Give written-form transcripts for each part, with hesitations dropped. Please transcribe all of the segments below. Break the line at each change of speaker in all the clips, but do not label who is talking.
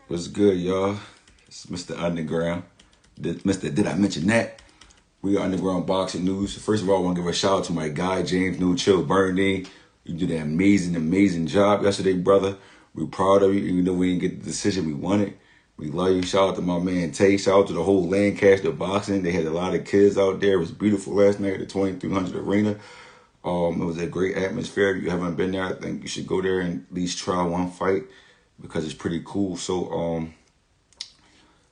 What's good, y'all? It's Mr. Underground. Did I mention that? We are Underground Boxing News. First of all, I want to give a shout out to my guy, James No Chill Bernadine. You did an amazing job yesterday, brother. We're proud of you, even though we didn't get the decision we wanted. We love you. Shout out to my man Tay. Shout out to the whole Lancaster boxing. They had a lot of kids out there. It was beautiful last night at the 2300 Arena. It was a great atmosphere. If you haven't been there, I think you should go there and at least try one fight because it's pretty cool. So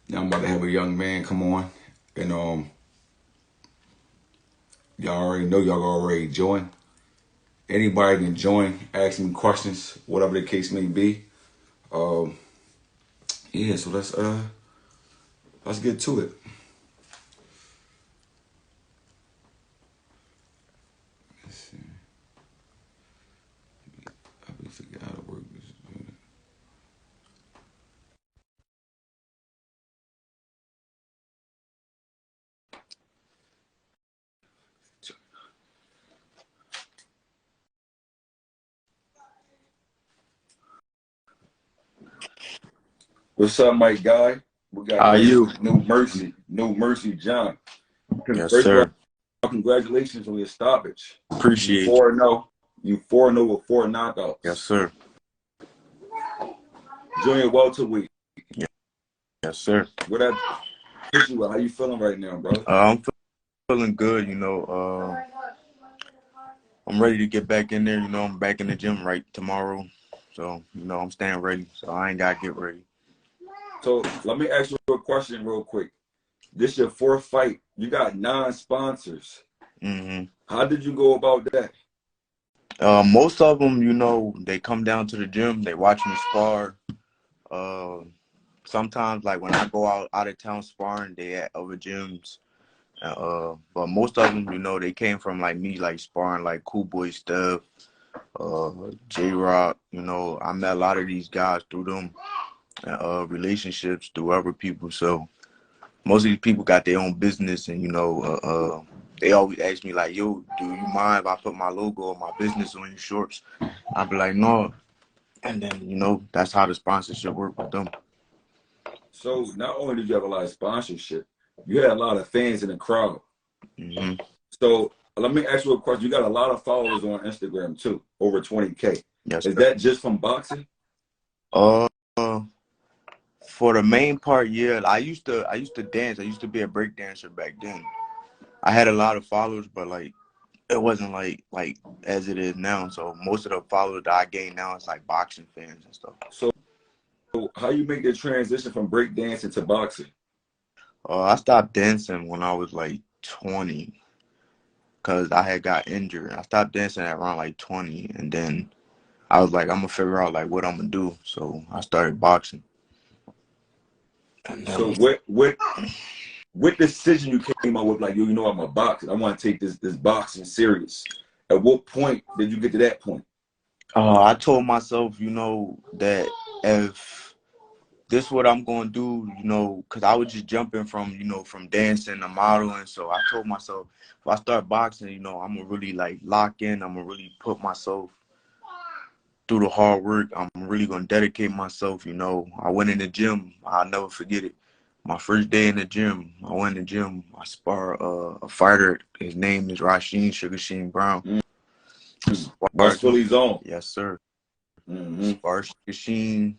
now I'm about to have a young man come on, and y'all already know y'all already join. Anybody can join, ask me questions, whatever the case may be. Yeah, so let's get to it. Let's see. I really forget how to work this. What's up, my guy? We got
How are you?
No Mercy, John.
Yes,
First of
sir.
all, congratulations on your stoppage.
Appreciate
you. 4-0. You 4-0 with 4 knockouts.
Yes, sir.
Junior welterweight.
Yes, sir.
What up? How you feeling right now, bro?
I'm feeling good. I'm ready to get back in there. I'm back in the gym right tomorrow. So, I'm staying ready. So I ain't got to get ready.
So let me ask you a question real quick. This is your 4th fight. You got 9 sponsors. How did you go about that?
Most of them, they come down to the gym. They watch me spar. Sometimes, like when I go out of town sparring, they at other gyms. But most of them, they came from like me, like sparring like Cool Boy Steph, J-Rock. I met a lot of these guys through them relationships through other people. So most of these people got their own business, and they always ask me like, "Yo, do you mind if I put my logo or my business on your shorts?" I'd be like, "No," and then that's how the sponsorship work with them.
So not only did you have a lot of sponsorship, you had a lot of fans in the crowd. So let me ask you a question. You got a lot of followers on Instagram too, over 20K.
Yes,
Is
sir.
that just from boxing?
For the main part, yeah. I used to dance. I used to be a break dancer back then. I had a lot of followers, but like it wasn't like as it is now. So most of the followers that I gain now is like boxing fans and stuff.
So how you make the transition from break dancing to boxing?
I stopped dancing when I was like 20 because I had got injured. I stopped dancing at around like 20, and then I was like, I'm gonna figure out like what I'm gonna do. So I started boxing.
So what decision you came up with? Like, I'm a boxer. I want to take this boxing serious. At what point did you get to that point?
I told myself, that if this is what I'm gonna do, because I was just jumping from, from dancing to modeling. So I told myself, if I start boxing, I'm gonna really like lock in. I'm gonna really put myself through the hard work. I'm really gonna dedicate myself. I went in the gym. I'll never forget it. My first day in the gym, I went in the gym. I sparred a fighter. His name is Rasheen Sugar Sheen Brown.
West Philly's own.
Yes, sir. Sparred Sugar Sheen.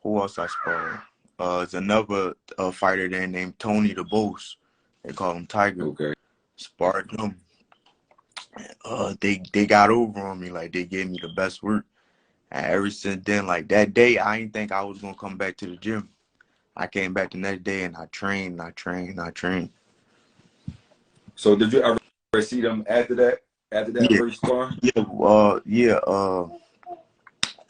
Who else I sparred? There's another fighter there named Tony the Boss. They call him Tiger.
Okay.
Sparred him. They got over on me. Like, they gave me the best work. And ever since then, like that day, I didn't think I was gonna come back to the gym. I came back the next day and I trained.
So did you ever see them after that? After that first spar?
Yeah.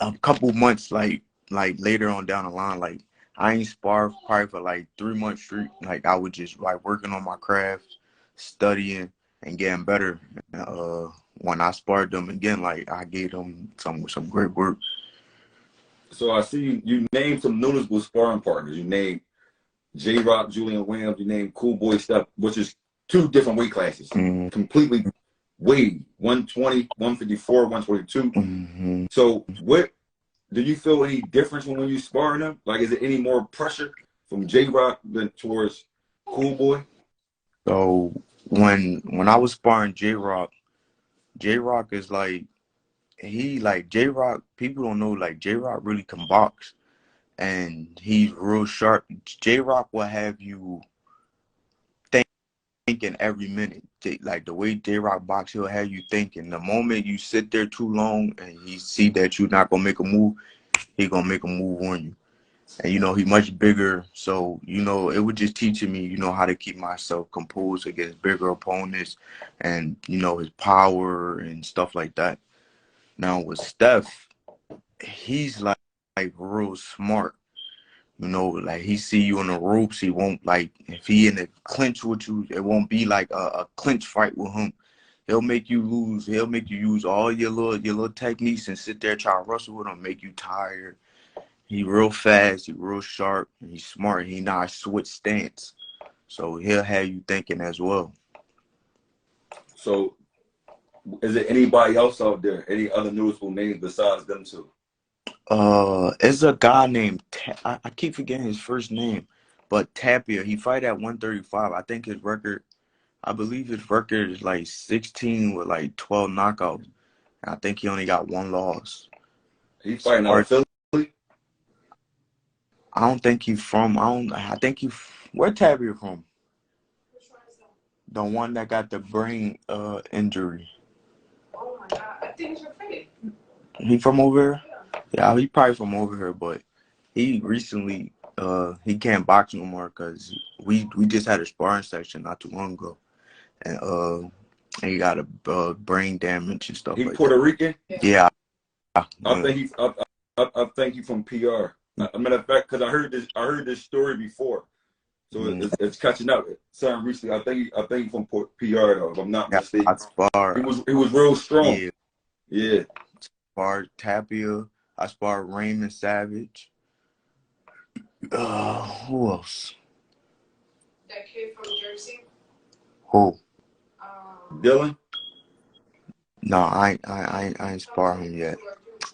A couple months like later on down the line, like I ain't sparred probably for like 3 months straight. Like I was just like working on my craft, studying and getting better. When I sparred them again, like I gave them some great work.
So I see you named some notable sparring partners. You named J-Rock, Julian Williams. You named Cool Boy Stuff, which is 2 different weight classes. Completely weighed 120, 154, 122. So what do you feel any difference when you sparring him? Like, is it any more pressure from J-Rock than towards Cool Boy?
So when I was sparring J Rock is like J Rock. People don't know like J Rock really can box, and he's real sharp. J Rock will have you thinking every minute. Like the way J Rock box, he'll have you thinking. The moment you sit there too long and he see that you're not gonna make a move, he gonna make a move on you. And he's much bigger, so it was just teaching me, how to keep myself composed against bigger opponents, and his power and stuff like that. Now with Steph, he's like real smart. Like he see you in the ropes, he won't like if he in a clinch with you, it won't be like a clinch fight with him. He'll make you lose. He'll make you use all your little techniques and sit there try to wrestle with him, make you tired. He real fast, he real sharp, and he's smart. He not switch stance, so he'll have you thinking as well.
So, is there anybody else out there? Any other noticeable names besides them two?
It's a guy named I keep forgetting his first name, but Tapia. He fight at 135. I think his record. I believe his record is like 16 with like 12 knockouts. I think he only got one loss.
He fighting out of Philly?
I don't think he's from. I think he. Where Tapia from? The one that got the brain injury.
Oh my God! I think it's your face.
He from over here? Yeah, he probably from over here, but he recently he can't box no more because we just had a sparring session not too long ago, and he got a brain damage and stuff
He
like
Puerto
that.
Rican?
Yeah.
I think he's from PR. A matter of fact, because I heard this story before, so it's catching up. Something recently. I think he's from PR though, if I'm not mistaken.
I spar.
He was real strong. Yeah.
Spar Tapia. I spar Raymond Savage. Who else?
That kid from Jersey.
Who?
Dylan?
No, I ain't spar him yet.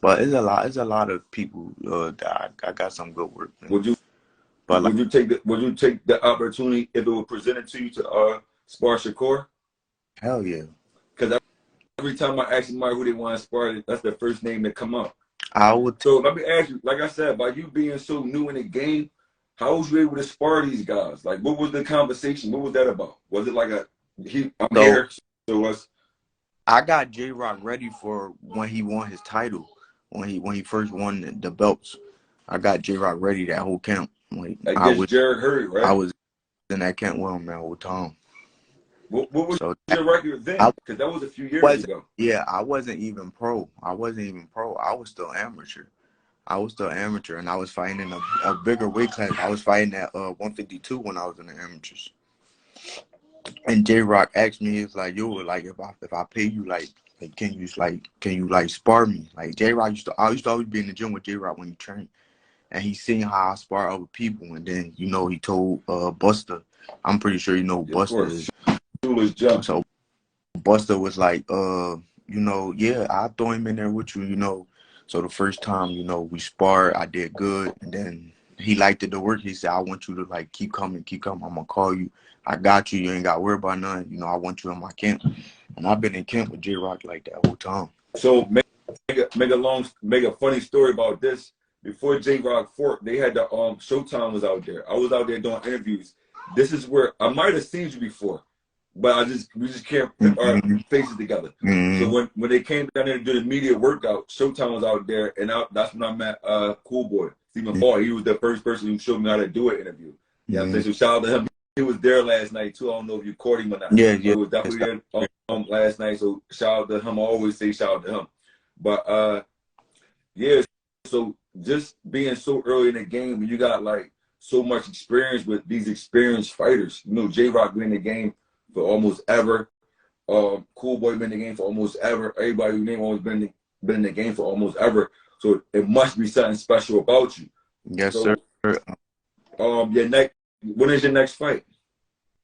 But it's a lot of people that I got some good work.
Would you take the opportunity if it was presented to you to spar Shakur?
Hell yeah.
Because every time I ask somebody who they want to spar, that's the first name that come up.
So
let me ask you, like I said, by you being so new in the game, how was you able to spar these guys? Like, what was the conversation? What was that about? Was it like I'm here, so let's...
I got J-Rock ready for when he won his title, when he first won the belts. I got J-Rock ready that whole camp. Like
I guess Jared Hurd, right?
I was in that camp with him that whole time.
What was your record then? Because that was a few years ago.
Yeah, I wasn't even pro. I was still amateur. And I was fighting in a bigger weight class. I was fighting at 152 when I was in the amateurs. And J-Rock asked me, he's like, yo, like if I pay you, like can you spar me? Like J-Rock I used to always be in the gym with J-Rock when he trained. And he seen how I spar other people, and then he told Buster. I'm pretty sure Buster is. So Buster was like, yeah, I'll throw him in there with you, So the first time, we sparred, I did good, and then he liked the work. He said, I want you to like keep coming. I'm gonna call you. I got you. You ain't got to worry about nothing. I want you in my camp. And I've been in camp with J-Rock like that whole time.
So make a funny story about this. Before J-Rock fought, they had the Showtime was out there. I was out there doing interviews. This is where I might have seen you before, but we just can't put our faces together. So when they came down there to do the media workout, Showtime was out there, and that's when I met Cool Boy Stephen Paul. He was the first person who showed me how to do an interview. Yeah, so shout out to him. He was there last night too. I don't know if you caught him or not.
Yeah.
He was definitely there last night. So shout out to him. I always say shout out to him. But yeah. So just being so early in the game, when you got like so much experience with these experienced fighters, J-Rock been in the game for almost ever. Cool Boy been in the game for almost ever. Everybody who name always been in the game for almost ever. So it must be something special about you.
Yes, sir.
When is your next fight?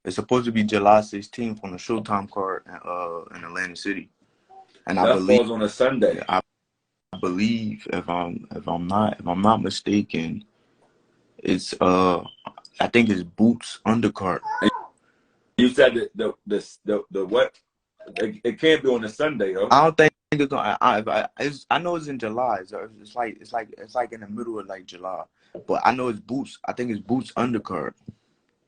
It's supposed to be July 16th on the Showtime card in Atlantic City, and
that falls on a Sunday.
believe if I'm not mistaken, it's I think it's Boots undercard.
You said the what? It can't be on a Sunday, though.
I don't think it's on. I know it's in July. So it's like in the middle of like July. But I know it's Boots. I think it's Boots undercard.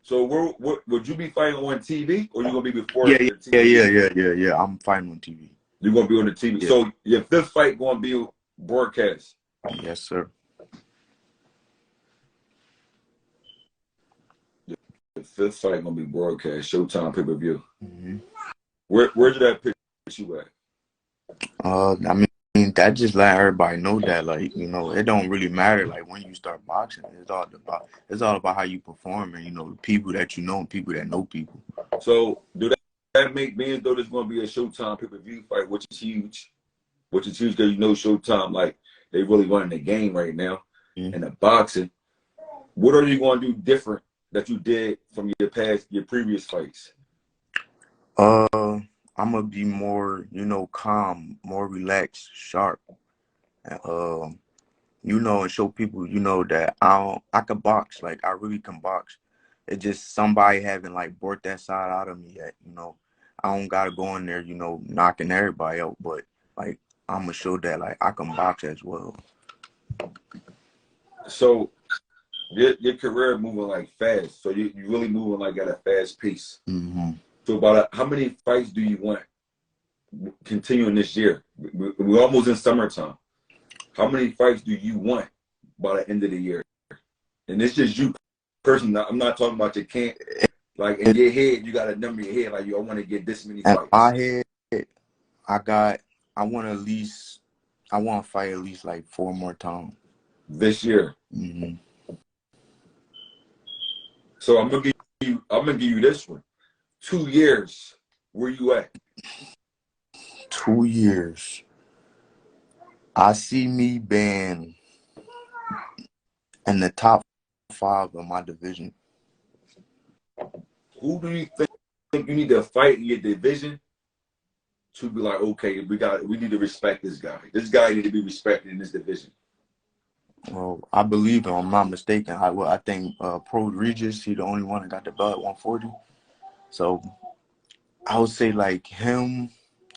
So would you be fighting on TV, or you gonna be before
Yeah,
the
yeah,
TV?
yeah, yeah, yeah, yeah. I'm fighting on TV.
You're gonna be on the TV.
Yeah.
So your fifth fight gonna be broadcast.
Yes, sir.
The fifth fight gonna be broadcast. Showtime pay-per-view.
Mm-hmm.
Where did that put you at?
I mean, that just let everybody know that, like, it don't really matter, like, when you start boxing. It's all about how you perform and, the people that you know and people that know people.
So do that make me as though there's gonna be a Showtime pay-per-view fight, which is huge because Showtime, like, they really running the game right now in the boxing. What are you gonna do different that you did from your previous fights?
I'm gonna be more, calm, more relaxed, sharp, and, and show people, that I can box. Like, I really can box. It's just somebody haven't, like, brought that side out of me yet, I don't gotta go in there, knocking everybody out, but, like, I'm gonna show that, like, I can box as well.
So your career moving like fast. So you really moving like at a fast pace.
Mm-hmm.
So about how many fights do you want continuing this year? We're almost in summertime. How many fights do you want by the end of the year? And it's just you personally. I'm not talking about your camp. Like, in your head, you got a number in your head. Like, I want to get this many fights.
In my head, I want to fight at least like 4 more times
this year.
Mm-hmm.
So I'm gonna give you this one. 2 years. Where you at?
2 years. I see me being in the top 5 of my division.
Who do you think you need to fight in your division to be like, okay, we need to respect this guy. This guy need to be respected in this division.
Well, I believe, if I'm not mistaken, I think Pro Regis, he the only one that got the belt at 140. So I would say like him.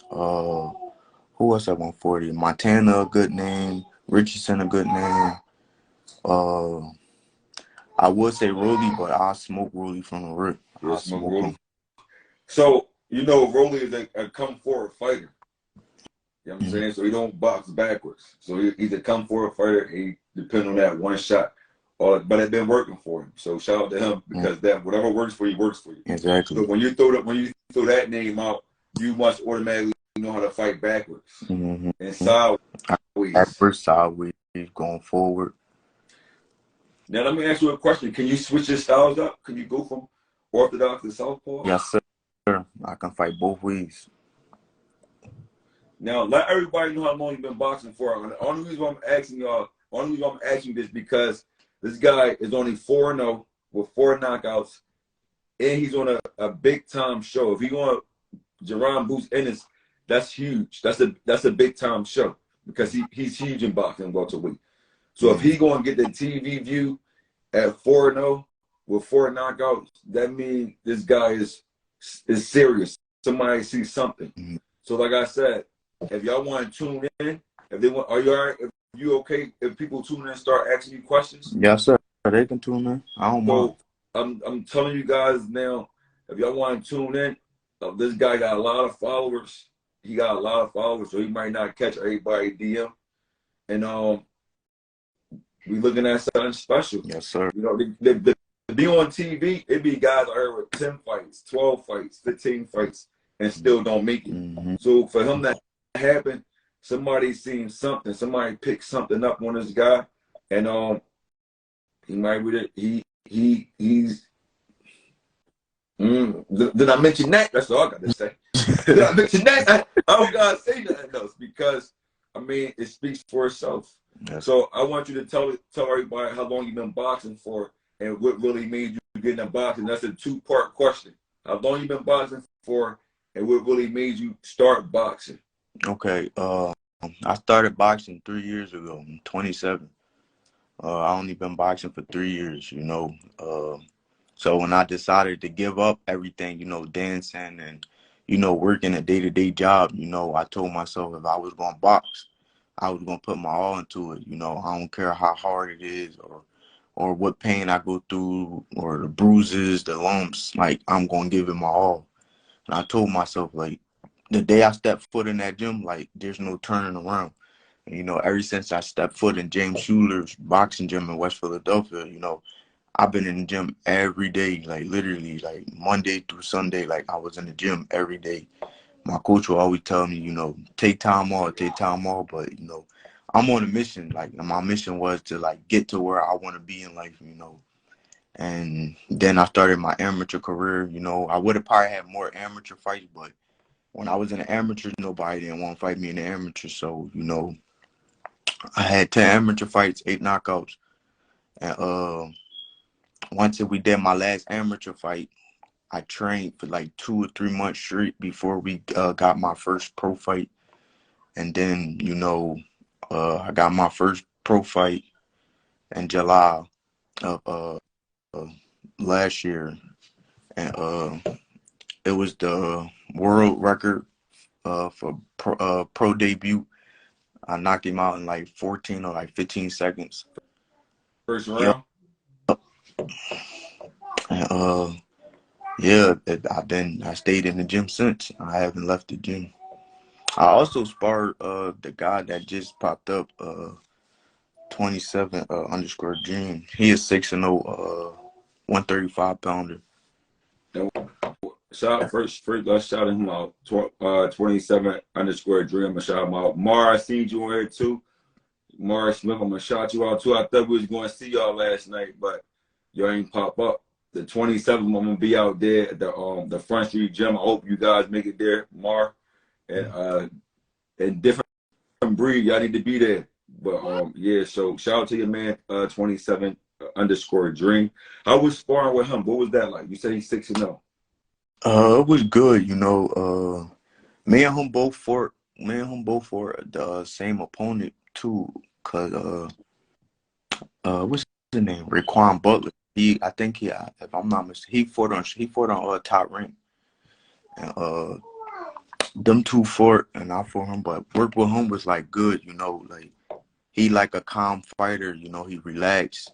Who else at 140? Montana, a good name. Richardson, a good name. I would say Rolly, but I'll smoke Rolly from the rip. I'll smoke him.
So, Rolly is a come-forward fighter. You know what I'm saying? So he don't box backwards. So he's a come-forward fighter. He depends on that one shot. But it's been working for him. So shout out to him because that whatever works for you works for you.
Exactly.
So when you throw that name out, you must automatically know how to fight backwards and sideways.
Backwards, sideways, going forward.
Now let me ask you a question. Can you switch your styles up? Can you go from orthodox to southpaw?
Yes, sir. I can fight both ways.
Now let everybody know how long you've been boxing for. And the only reason why I'm asking this because this guy is only 4-0 with 4 knockouts, and he's on a big time show. If he on Jerron Boots Ennis, that's huge. That's a big time show because he's huge in boxing welterweight. So if he gonna get the TV view at 4-0 with 4 knockouts, that means this guy is serious. Somebody sees something. So like I said, if y'all want to tune in, if they want, are you all right? If you okay? If people tune in and start asking you questions?
Yes, sir. They can tune in. I don't mind.
I'm telling you guys now, if y'all want to tune in, this guy got a lot of followers. He got a lot of followers, so he might not catch everybody DM. And we looking at something special.
Yes, sir.
To be on TV, it be guys out here with 10 fights, 12 fights, 15 fights, and still don't make it. So for him to happen, somebody seen something, somebody picked something up on this guy, and he might be he's did I mention that? That's all I got to say. Did I mention that? I don't gotta say nothing else because I mean it speaks for itself. Yes. So I want you to tell everybody how long you've been boxing for and what really made you get into boxing. That's a 2-part question. How long you been boxing for and what really made you start boxing?
Okay. I started boxing 3 years ago. I'm 27. I only been boxing for 3 years, you know. So when I decided to give up everything, you know, dancing and, you know, working a day-to-day job, you know, I told myself if I was going to box, I was going to put my all into it. You know, I don't care how hard it is or what pain I go through or the bruises, the lumps, like I'm going to give it my all. And I told myself, like, the day I step foot in that gym, like, there's no turning around. And, you know, ever since I stepped foot in James Schuler's boxing gym in West Philadelphia, you know, I've been in the gym every day, like literally, like Monday through Sunday, like I was in the gym every day. My coach will always tell me, you know, take time off, take time off. But, you know, I'm on a mission. Like my mission was to like get to where I want to be in life, you know. And then I started my amateur career. You know, I would have probably had more amateur fights, but when I was in the amateur, nobody didn't want to fight me in the amateur. So, you know, I had 10 amateur fights, 8 knockouts. And once we did my last amateur fight, I trained for like 2 or 3 months straight before we got my first pro fight. And then, you know, I got my first pro fight in July of last year. And it was the world record for pro debut. I knocked him out in like 14 or like 15 seconds.
First
Yep.
round.
And yeah, I stayed in the gym since. I haven't left the gym. I also sparred the guy that just popped up, 27 underscore Dream. He is 6-0, 135 pounder.
Let's shout him out. 27 underscore Dream. I shout him out. Mar, I seen you on here too. Mar Smith, I'm gonna shout you out too. I thought we was going to see y'all last night, but y'all ain't pop up. The 27th, I'm gonna be out there at the Front Street Gym. I hope you guys make it there, Mar, and different breed. Y'all need to be there. But yeah. So shout out to your man, 27 underscore Dream. How was sparring with him? What was that like? You said he's 6-0.
It was good, you know. Me and him both fought. Me and him both fought the same opponent too. Cause what's his name? Raekwon Butler. I think if I'm not mistaken, he fought on Top Rank. And them two fought, and I fought him. But work with him was like good, you know. Like he like a calm fighter, you know. He relaxed,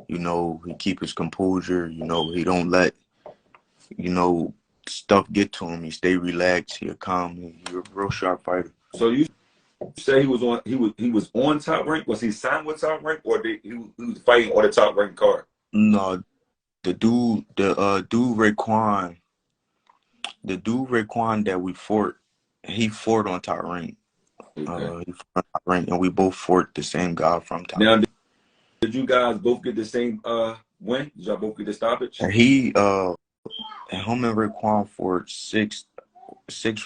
you know. He keep his composure, you know. He don't let, you know, stuff get to him. He stay relaxed. He a calm. He a real sharp fighter.
So you say he was on Top Rank? Was he signed with Top Rank, or he was fighting on the Top Rank card?
No, the dude Raekwon, that we fought, he fought on Top Rank.
Okay.
He fought on Top Rank, and we both fought the same guy from Top
Now,
Rank.
did you guys both get the same win? Did y'all both get the stoppage?
And him and Raekwon fought six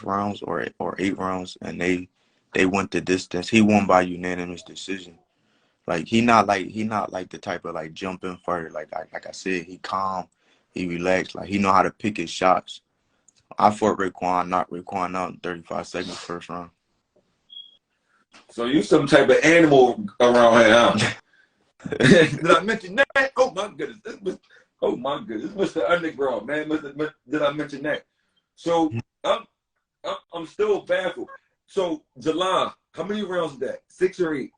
rounds or 8 rounds, and they went the distance. He won by unanimous decision. Like he not like the type of like jumping fighter. Like I said, he calm, he relaxed. Like he know how to pick his shots. I fought Raekwon, knocked Raekwon out in 35 seconds first round.
So you some type of animal around here, huh? Did I mention that? Oh my goodness! Oh my goodness! Mr. Underground, man. Did I mention that? So I'm still baffled. So July, how many rounds is that? 6 or 8?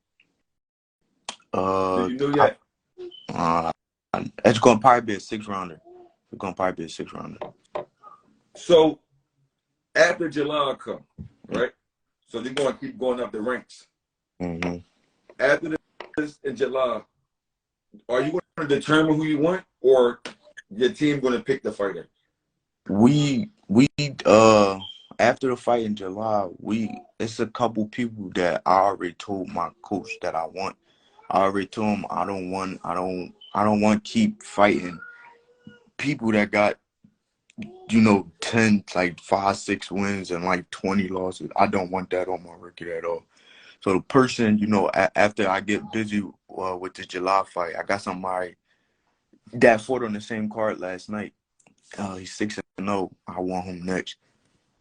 Do you know yet?
It's gonna probably be a 6-rounder. It's gonna probably be a 6-rounder.
So after July come, right? So they're going to keep going up the ranks.
Mm-hmm.
After this in July, are you going to determine who you want, or your team going to pick the fighter?
We after the fight in July, it's a couple people that I already told my coach that I want. I already told him I don't want to keep fighting people that got, you know, 10, like 5, 6 wins and like 20 losses. I don't want that on my record at all. So the person, you know, after I get busy with the July fight, I got somebody that fought on the same card last night. He's 6-0. I want him next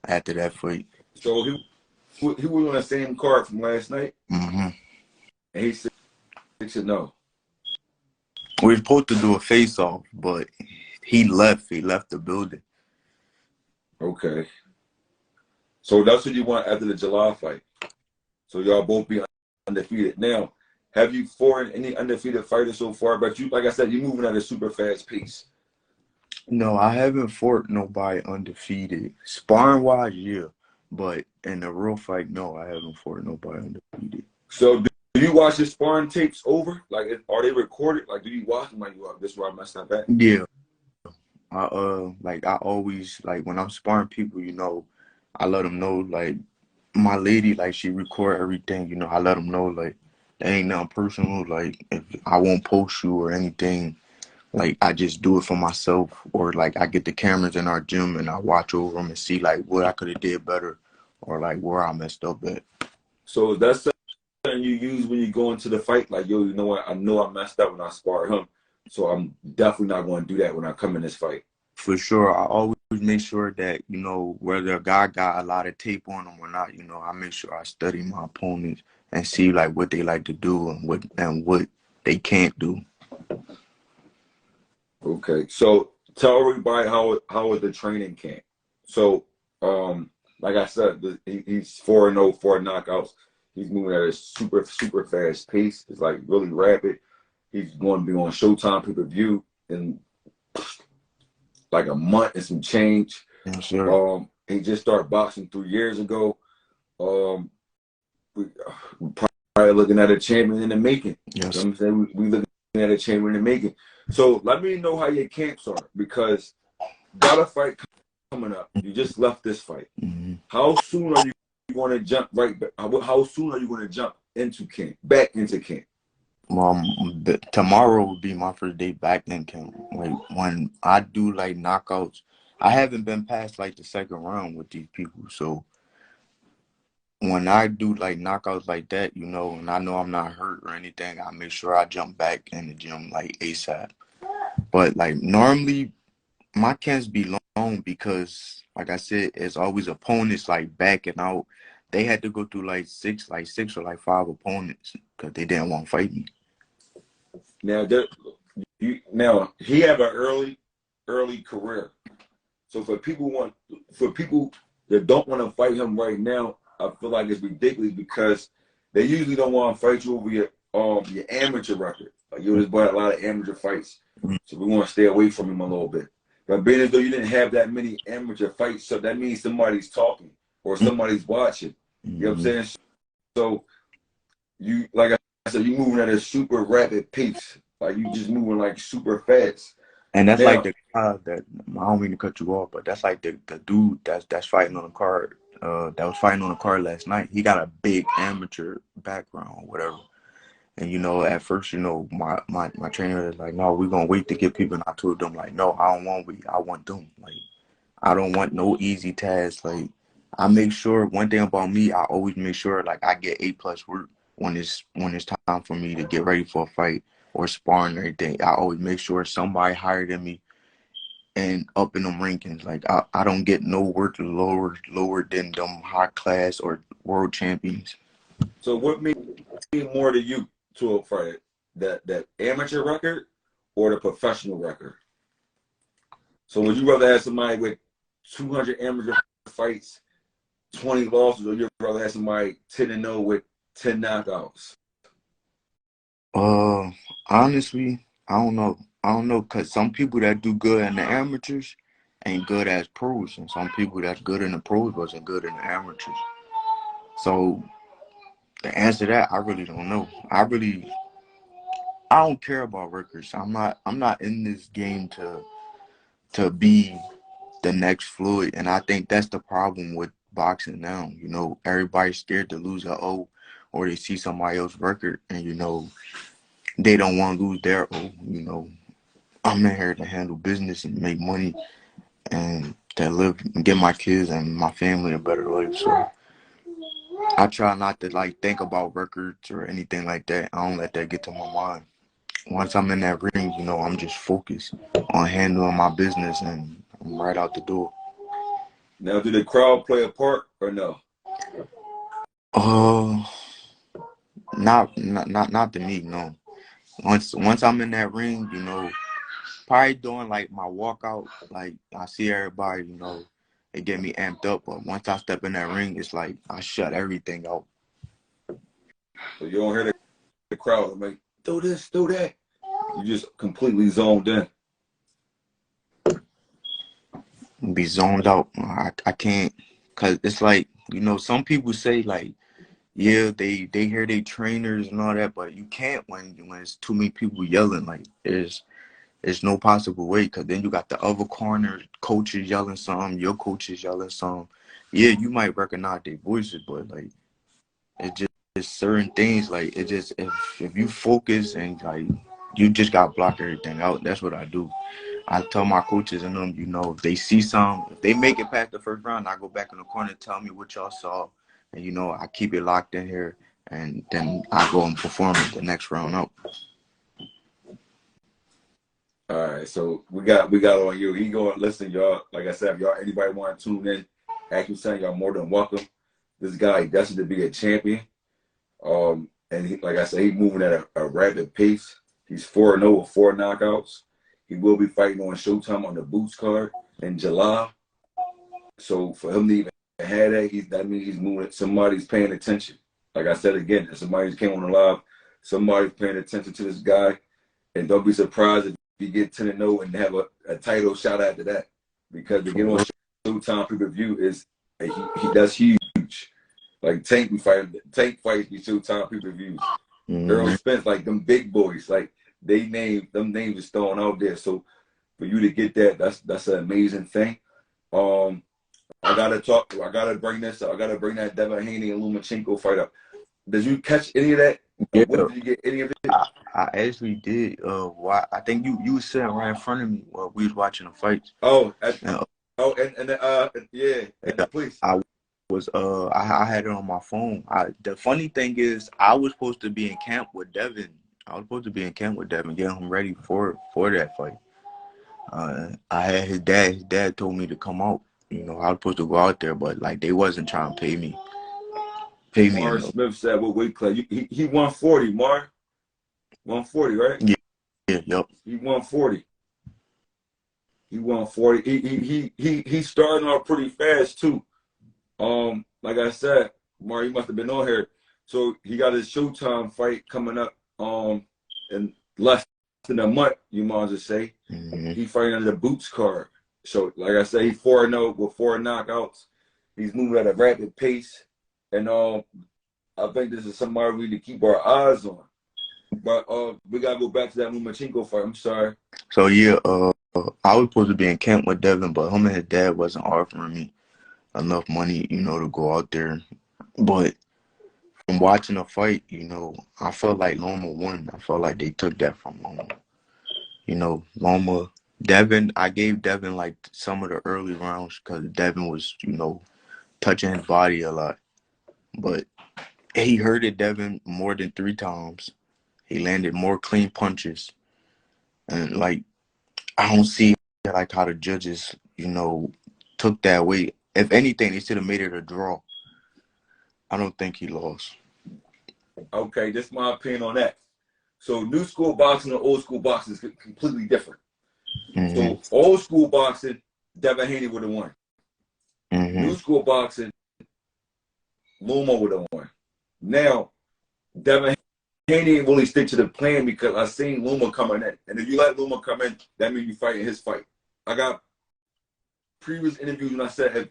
after that fight.
So he was on the same card from last night,
and
he said 6-0.
we were supposed to do a face-off, but he left. He left the building.
Okay. So that's what you want after the July fight. So y'all both be undefeated. Now, have you fought any undefeated fighters so far? But you, like I said, you're moving at a super fast pace.
No, I haven't fought nobody undefeated. Sparring-wise, yeah. But in a real fight, no, I haven't fought nobody undefeated.
So do you watch the sparring tapes over? Like, are they recorded? Like, do you watch them like, this is where I messed up at?
Yeah. I always, like, when I'm sparring people, you know, I let them know, like, my lady, like, she record everything, you know, I let them know, like, there ain't nothing personal, like, if I won't post you or anything, like, I just do it for myself, or, like, I get the cameras in our gym and I watch over them and see, like, what I could have did better, or, like, where I messed up at.
So that's something you use when you go into the fight? Like, yo, you know what? I know I messed up when I sparred him, so I'm definitely not going to do that when I come in this fight.
For sure, I always make sure that, you know, whether a guy got a lot of tape on him or not, you know, I make sure I study my opponents and see, like, what they like to do and what they can't do.
Okay, so tell everybody how was the training camp? So, like I said, he's 4-0, 4 knockouts. He's moving at a super fast pace. It's like really rapid. He's going to be on Showtime pay-per-view in like a month and some change.
Yes, sir.
He just started boxing 3 years ago. We probably looking at a champion in the making.
Yes.
You know what I'm saying? We looking at a champion in the making. So let me know how your camps are, because got a fight coming up. You just left this fight.
Mm-hmm.
How soon are you going to jump right back? How soon are you going to jump into camp, back into camp?
Tomorrow will be my first day back in camp. Like, when I do, like, knockouts, I haven't been past, like, the second round with these people. So when I do, like, knockouts like that, you know, and I know I'm not hurt or anything, I make sure I jump back in the gym, like, ASAP. But, like, normally my camps be long because, like I said, it's always opponents, like, backing out. They had to go through, like, six or 5 opponents because they didn't want to fight me.
Now, he have an early career. So for people that don't want to fight him right now, I feel like it's ridiculous, because they usually don't want to fight you over your amateur record. Like, you just bought a lot of amateur fights, so we want to stay away from him a little bit. But being as though you didn't have that many amateur fights, so that means somebody's talking or somebody's watching. You know what I'm saying? So you, like I said, you moving at a super rapid pace. Like, you just moving like super fast.
And that's
now,
like the guy that, I don't mean to cut you off, but that's like the dude that's fighting on the card. That was fighting on the card last night. He got a big amateur background or whatever. And, you know, at first, you know, my trainer is like, no, we're gonna wait to get people. And I told them, like, no, I don't want I want them. Like, I don't want no easy tasks. Like, I make sure, one thing about me, I always make sure, like, I get A+ work when it's time for me to get ready for a fight or sparring or anything. I always make sure somebody higher than me and up in them rankings. Like, I don't get no work lower than them high class or world champions.
So what means more to you to a fight? That amateur record or the professional record? So would you rather have somebody with 200 amateur fights, 20 losses, or you'd rather have somebody 10-0 with 10 knockouts?
Honestly, I don't know, because some people that do good in the amateurs ain't good as pros, and some people that's good in the pros wasn't good in the amateurs. So the answer to that, I really don't know. I don't care about records. I'm not in this game to be the next Floyd, and I think that's the problem with boxing now. You know, everybody's scared to lose a O, or they see somebody else's record, and, you know, they don't want to lose their O. You know, I'm in here to handle business and make money and to live and get my kids and my family a better life. So I try not to, like, think about records or anything like that. I don't let that get to my mind. Once I'm in that ring, you know, I'm just focused on handling my business, and I'm right out the door.
Now, do the crowd play a part or no?
Uh, not to me, no. Once I'm in that ring, probably doing like my walkout, like I see everybody, it get me amped up. But once I step in that ring, it's like I shut everything out.
So you don't hear the crowd like, throw this, throw that. You just completely zoned in.
Be zoned out. I can't, cause it's like some people say like, yeah, they hear they trainers and all that, but you can't when it's too many people yelling. Like there's no possible way, because then you got the other corner coaches yelling some, your coaches yelling some. Yeah, you might recognize their voices, but like it just certain things, like it just if you focus and like you just got to block everything out. That's what I do. I tell my coaches and them, if they see some, if they make it past the first round, I go back in the corner and tell me what y'all saw, and I keep it locked in here, and then I go and perform it the next round out.
All right, so we got on you. He going, listen, y'all. Like I said, if y'all anybody want to tune in, actually saying y'all more than welcome. This guy destined to be a champion. And he, like I said, he's moving at a rapid pace. He's 4-0 with 4 knockouts. He will be fighting on Showtime on the Boots card in July. So for him to even have that means he's moving. Somebody's paying attention. Like I said again, if somebody came on the live, somebody's paying attention to this guy. And don't be surprised if you get 10-0 and have a title shot after that. Because to get on Showtime pay-per-view is that's huge. Like Tank fights be Showtime pay-per-views. Earl Spence, like them big boys, like them names is thrown out there. So for you to get that, that's an amazing thing. I gotta bring this up. I gotta bring that Devin Haney and Lomachenko fight up. Did you catch any of that?
Yeah.
What did you get any of it?
I actually did. I think you was sitting right in front of me while we was watching the fights.
Oh,
Yeah,
please.
I had it on my phone. The funny thing is, I was supposed to be in camp with Devin. Getting him ready for that fight. I had his dad. His dad told me to come out. I was supposed to go out there, but like they wasn't trying to pay me.
Mar Smith said, "What weight class? He 140. Mar, 140, right?
Yeah, yep.
He 140. He 140. He starting off pretty fast too. Like I said, Mar, he must have been on here. So he got his Showtime fight coming up. In less than a month, you might as well say. He fighting under the Boots card. So, like I said, he's 4-0 with 4 knockouts. He's moving at a rapid pace, and I think this is somebody we need to keep our eyes on. But we gotta go back to that Lomachenko fight. I'm sorry.
So yeah, I was supposed to be in camp with Devin, but him and his dad wasn't offering me enough money, to go out there. But from watching the fight, I felt like Loma won. I felt like they took that from Loma. Devin, I gave Devin like some of the early rounds because Devin was, touching his body a lot. But he hurted Devin more than 3 times. He landed more clean punches. And like, I don't see like how the judges, took that away. If anything, they should have made it a draw. I don't think he lost.
Okay, this is my opinion on that. So new school boxing and old school boxing is completely different. So old school boxing, Devin Haney would have won. New school boxing, Loma would have won. Now, Devin Haney didn't really stick to the plan because I seen Loma coming in. And if you let Loma come in, that means you fighting his fight. I got previous interviews when I said, if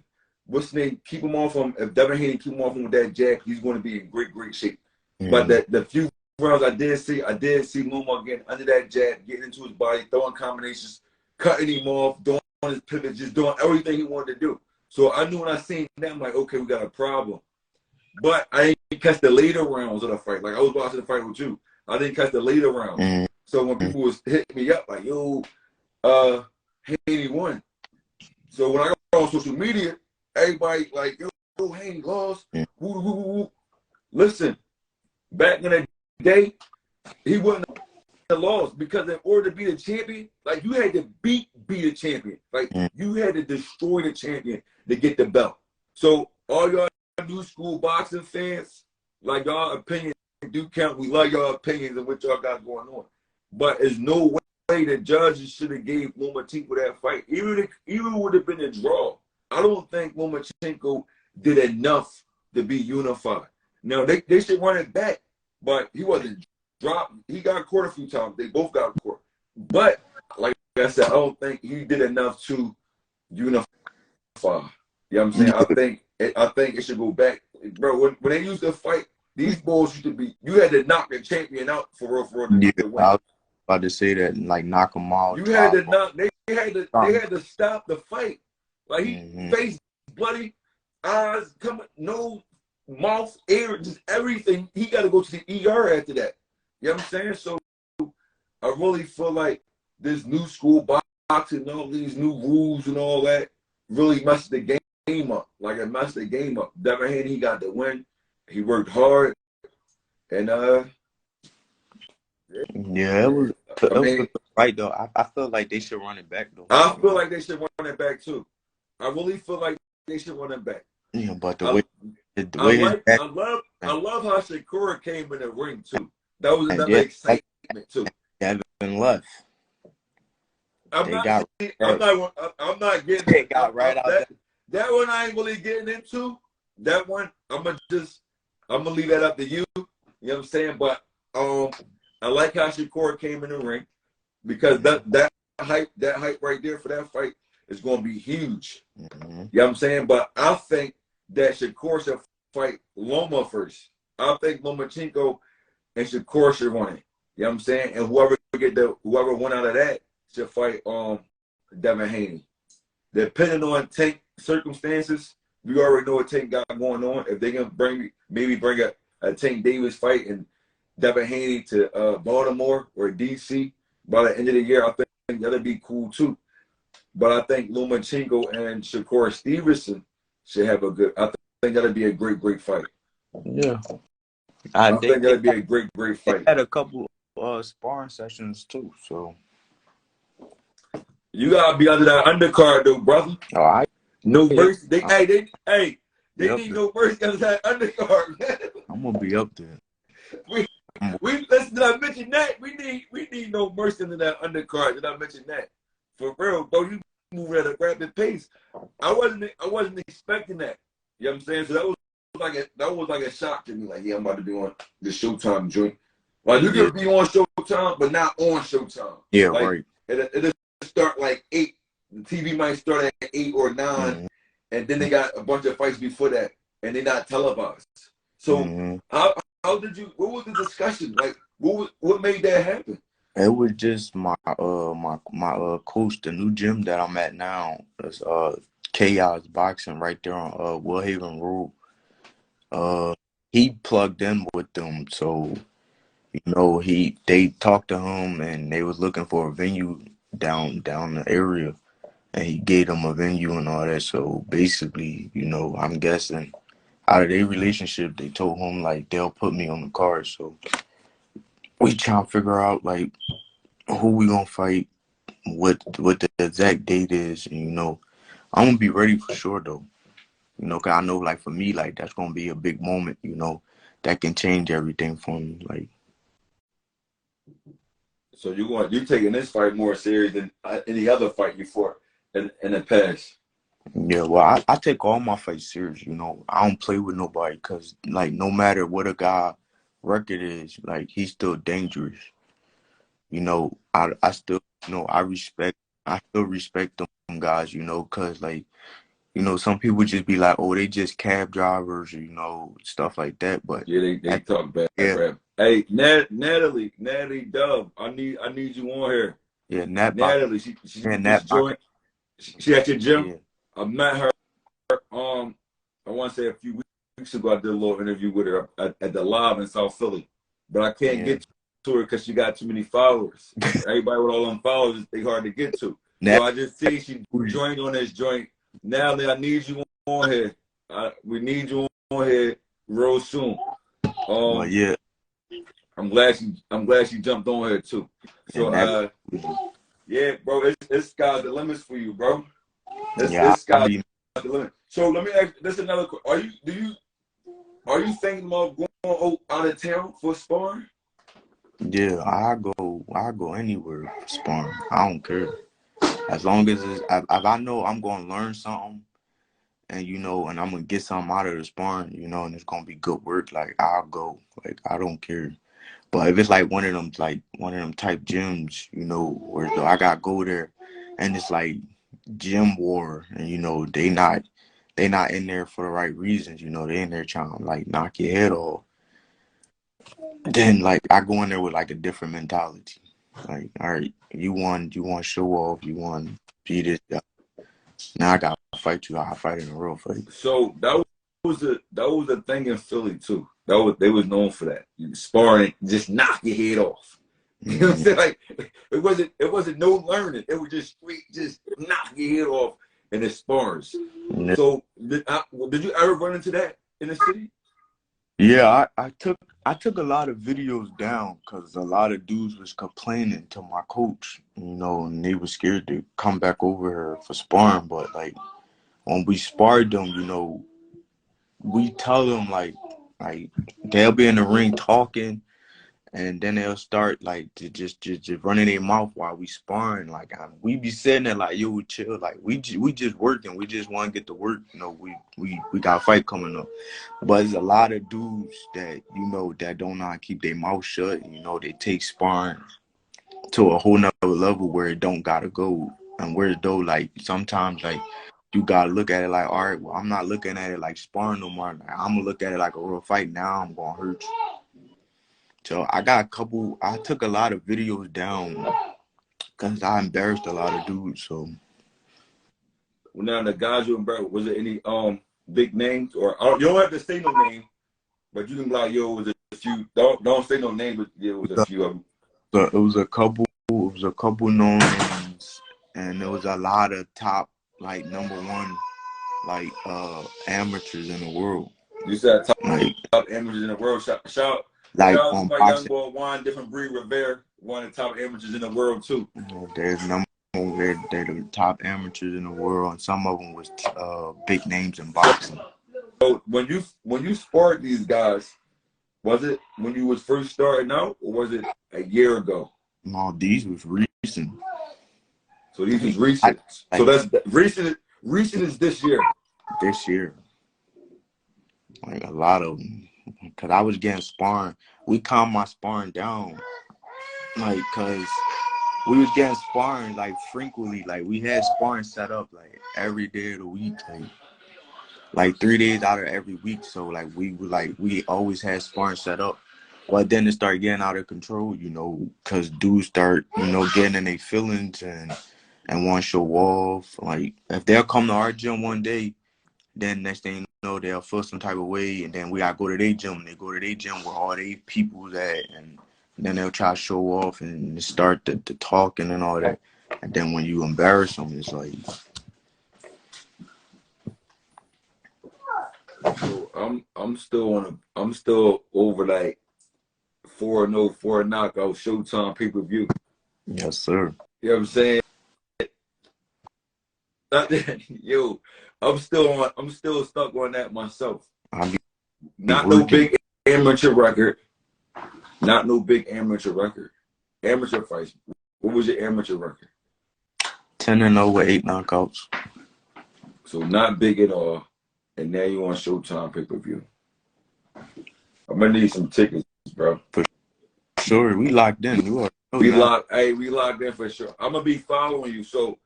keep him off him. If Devin Haney keep him off him with that jab, he's going to be in great, great shape. But the few rounds I did see Loma getting under that jab, getting into his body, throwing combinations, cutting him off, doing his pivot, just doing everything he wanted to do. So I knew when I seen that, I'm like, okay, we got a problem. But I didn't catch the later rounds of the fight. Like I was watching the fight with you. I didn't catch the later rounds. So when people was hitting me up like, yo, Haney won. So when I got on social media, everybody like, yo, Haney lost. Woo. Listen, back in the day, he wouldn't have lost because in order to be the champion, like you had to beat a champion. Like you had to destroy the champion to get the belt. So all y'all new school boxing fans, like y'all opinions do count. We love y'all opinions and what y'all got going on. But there's no way the judges should have gave Lomachenko that fight. Even would have been a draw. I don't think Lomachenko did enough to be unified. Now they should run it back, but he wasn't dropped. He got caught a few times. They both got caught. But like I said, I don't think he did enough to unify. You know what I'm saying? I think it should go back, bro. When they used to fight, these bulls used to be. You had to knock the champion out for real to win.
I was about to say that, like knock him out.
You had to knock. They had to stop the fight. Like he face bloody, eyes coming, nose, mouth, air, just everything. He got to go to the ER after that. You know what I'm saying? So I really feel like this new school boxing, all these new rules and all that, really messed the game up. Like it messed the game up. Devin Haney, he got the win. He worked hard, and
yeah, it was a good fight though. I feel like they should run it back though.
I feel like they should run it back too. I really feel like they should run it back.
Yeah, but
I love how Shakur came in the ring too. That was another excitement too.
Devin left.
I'm not getting.
They got right out there.
That one I ain't really getting into. That one I'm gonna leave that up to you. You know what I'm saying? But I like how Shakur came in the ring because that hype right there for that fight is gonna be huge.
Mm-hmm.
You know what I'm saying? But I think that Shakur should fight Loma first. I think Lomachenko and Shakur should run it. You know what I'm saying? And whoever won out of that should fight Devin Haney. Depending on Tank circumstances, we already know what Tank got going on. If they can bring a Tank Davis fight and Devin Haney to Baltimore or DC by the end of the year, I think that'd be cool too. But I think Lomachenko and Shakur Stevenson should have a good. I think that'd be a great fight.
Yeah,
I think that'd be a great fight.
They had a couple sparring sessions too, so
you gotta be under that undercard though, brother.
All right.
No mercy. They need no mercy under that undercard, man.
I'm gonna be up there.
We listen. Did I mention that? We need no mercy under that undercard. Did I mention that? For real, bro. You moving at a rapid pace. I wasn't expecting that. You know what I'm saying? So that was like a shock to me. Like, yeah, I'm about to be on the Showtime joint. Like you could be on Showtime, but not on Showtime.
Yeah,
like,
right.
It'll start like 8. The TV might start at 8 or 9, and then they got a bunch of fights before that, and they're not televised. So how did you? What was the discussion? Like, what made that happen?
It was just my coach, the new gym that I'm at now. It's Chaos Boxing right there on Woodhaven Road. He plugged in with them, so you know they talked to him and they was looking for a venue down the area, and he gave them a venue and all that. So basically, you know, I'm guessing out of their relationship, they told him like they'll put me on the card. So we trying to figure out like who we gonna fight, what the exact date is, and you know, I'm gonna be ready for sure though. You know, cause I know like for me, like that's gonna be a big moment. You know, that can change everything for me. Like,
so you taking this fight more serious than any other fight you fought in the past?
Yeah, well, I take all my fights serious. You know, I don't play with nobody because like no matter what a guy record is, like he's still dangerous. You know, I still, you know, I still respect them guys, you know, because, like, you know, some people just be like, oh, they just cab drivers, or, you know, stuff like that. But
yeah, they talk bad rap. Hey, Natalie Dove, I need you on here.
Yeah,
Natalie, she at your gym. Yeah. I met her, I want to say a few weeks ago, I did a little interview with her at the Live in South Philly. But I can't get to her because she got too many followers. Everybody with all them followers, they hard to get to. So I just see she joined on this joint. Natalie, I need you on here. We need you on here real soon.
Yeah.
I'm glad she jumped on here too. So yeah, bro, it's sky's the limits for you, bro. It's sky's the limit. So let me ask. This is another question. Are you thinking about going out of town for sparring?
Yeah, I go anywhere for sparring. I don't care. As long as if I know I'm gonna learn something and and I'm gonna get something out of the sparring, and it's gonna be good work, like I'll go. Like I don't care. But if it's like one of them type gyms, where I gotta go there and it's like gym war and they not in there for the right reasons, they in there trying to like knock your head off. Then like I go in there with like a different mentality. Like, all right, you want to show off, you want to be this guy. Now I gotta fight you. I fight in a real fight.
So that was a thing in Philly too. They was known for that. You sparring, just knock your head off. You know what I'm saying? Like it wasn't no learning. It was just straight, just knock your head off in the spars.
Yeah,
So did you ever run into that in the city?
yeah, I took a lot of videos down because a lot of dudes was complaining to my coach, and they were scared to come back over here for sparring. But like when we sparred them, we tell them like they'll be in the ring talking, and then they'll start like to just running their mouth while we sparring. Like we be sitting there like, yo, chill. Like we just working. We just want to get to work. We got a fight coming up. But there's a lot of dudes that that don't know how to keep their mouth shut. They take sparring to a whole nother level where it don't gotta go. And where though like sometimes like you gotta look at it like, all right, well, I'm not looking at it like sparring no more. Like, I'm gonna look at it like a real fight. Now I'm gonna hurt you. So I took a lot of videos down because I embarrassed a lot of dudes. So
Well, now the guys you embarrassed, was it any big names or you don't have to say no name, but you can be like, yo, it was a few. Don't say no name, but yeah, it was a few of them.
so it was a couple known names, and there was a lot of top like number one like amateurs in the world.
You said top
Like
amateurs in the world. Shout
like
out to
on
my young
boxing,
boy Juan Different Breed Rivera, one of the top amateurs in the world too.
there's number they're the top amateurs in the world, and some of them was big names in boxing.
So when you sparred these guys, was it when you was first starting out, or was it a year ago?
No, these was recent.
So these was
I,
recent. So
like
that's recent. Recent is this year.
this year, like a lot of them, because I was getting sparring. We calmed my sparring down, like, because we was getting sparring, like, frequently. Like, we had sparring set up, like, every day of the week, like 3 days out of every week. So, like, we always had sparring set up. But then it started getting out of control, because dudes start, getting in their feelings and want to show off. Like, if they'll come to our gym one day, then next thing you know, they'll feel some type of way, and then we gotta go to their gym. They go to their gym where all they people's at, and then they'll try to show off and start the talking and all that. And then when you embarrass them, it's like,
So I'm still over like 4-0, 4 knockout Showtime pay-per-view.
yes, sir.
You know what I'm saying? Yo, I'm still stuck on that myself.
I be
Not no
working
big amateur record. Not no big amateur record. Amateur fights. What was your amateur record?
10-0 with 8 knockouts.
So not big at all. And now you on Showtime pay-per-view. I'm gonna need some tickets, bro.
For sure, we locked in. You already know
We
now.
locked. Hey, we locked in for sure. I'm gonna be following you. So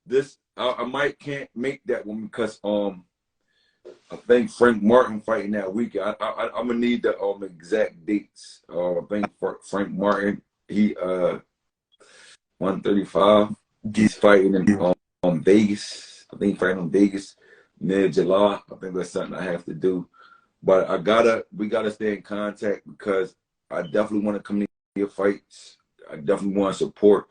this, I might can't make that one because I think Frank Martin fighting that weekend. I'm gonna need the exact dates. I think Frank Martin, he 135.
Yeah,
He's fighting in Vegas. I think he's fighting in Vegas mid-July. I think that's something I have to do. But we gotta stay in contact because I definitely want to come to your fights. I definitely want to support.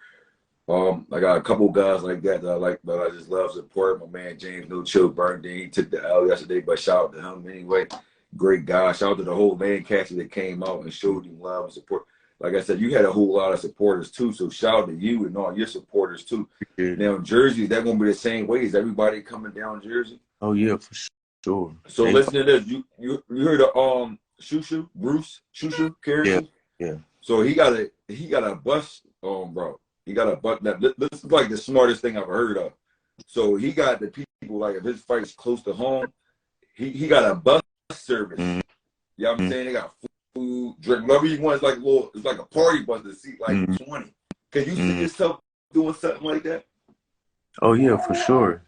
I got a couple guys like that that I just love support. My man James No Chill Bernstein, he took the L yesterday, but shout out to him anyway. Great guy. Shout out to the whole Lancaster that came out and showed him love and support. Like I said, you had a whole lot of supporters too, so shout out to you and all your supporters too.
yeah.
Now Jersey, is that gonna be the same way? Is everybody coming down Jersey?
Oh yeah, for sure. Sure.
So listen to this. You heard of Bruce Shushu
Yeah,
character?
yeah.
So he got a bus, bro. He got a bus. This is like the smartest thing I've heard of. So he got the people, like, if his fight's close to home, he got a bus service.
Mm-hmm.
You know what I'm saying? They got food, drink, whatever you want. It's like a party bus to seat like 20. Can you see yourself doing something like that?
Oh yeah, for sure.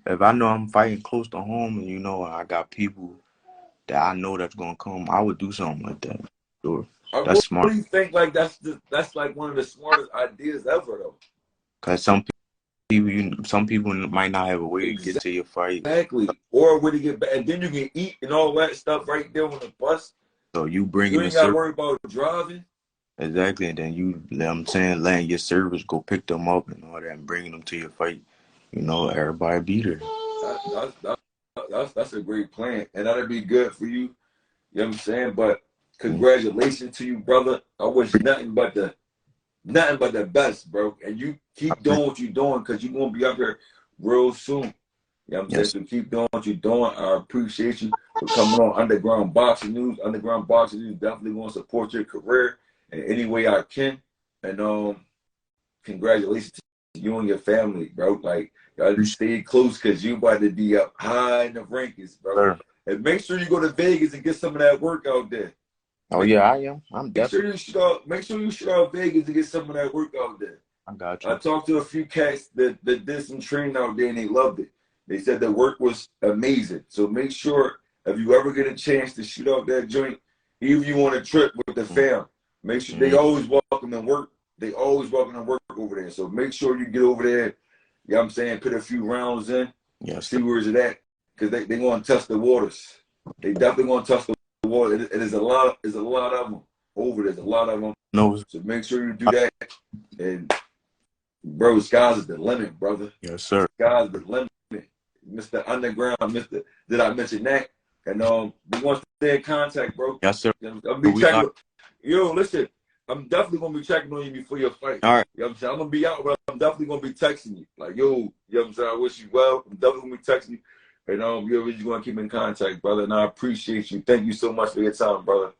If I know I'm fighting close to home, and I got people that I know that's gonna come, I would do something like that. Sure,
I
that's smart.
really think like that's like one of the smartest ideas ever, though.
Cause some people might not have a way to get to your fight.
Exactly. Or when you get back, and then you can eat and all that stuff right there on the bus.
So you bringing
You ain't got to worry about driving.
Exactly, and then letting your service go pick them up and all that, and bringing them to your fight. Everybody be there.
That's a great plan, and that'd be good for you. You know what I'm saying? But congratulations to you, brother. I wish nothing but the best, bro. And you keep doing what you're doing, because you're gonna be up here real soon. You know what I'm saying? So keep doing what you're doing. I appreciate you for coming on Underground Boxing News. Underground Boxing News definitely gonna support your career in any way I can. And congratulations to you and your family, bro. Like, y'all stay close, because you about to be up high in the rankings, bro.
Sure.
And make sure you go to Vegas and get some of that work out there.
Oh yeah, I am. I'm definitely.
Make sure you shoot out Vegas and get some of that work out there.
I got you.
I talked to a few cats that did some training out there, and they loved it. They said the work was amazing. So make sure, if you ever get a chance to shoot out that joint, even if you want a trip with the fam, make sure they always welcome to work. They always welcome to work over there. So make sure you get over there. You know what I'm saying? Put a few rounds in. See where's it at, because they want to test the waters. They definitely want to test the water. It is a lot. There's a lot of them over there. There's a lot of them.
No.
So make sure you do that. And bro, sky's is the limit, brother.
Yes, sir.
Sky's the limit. Mr. Underground, did I mention that? And we want to stay in contact, bro.
Yes, sir.
I'll be checking. Yo, listen, I'm definitely gonna be checking on you before your fight.
All right.
You know what I'm saying? I'm gonna be out, but I'm definitely gonna be texting you. Like, yo, you know what I'm saying? I wish you well. I'm definitely gonna be texting you. And we're just gonna keep in contact, brother. And I appreciate you. Thank you so much for your time, brother.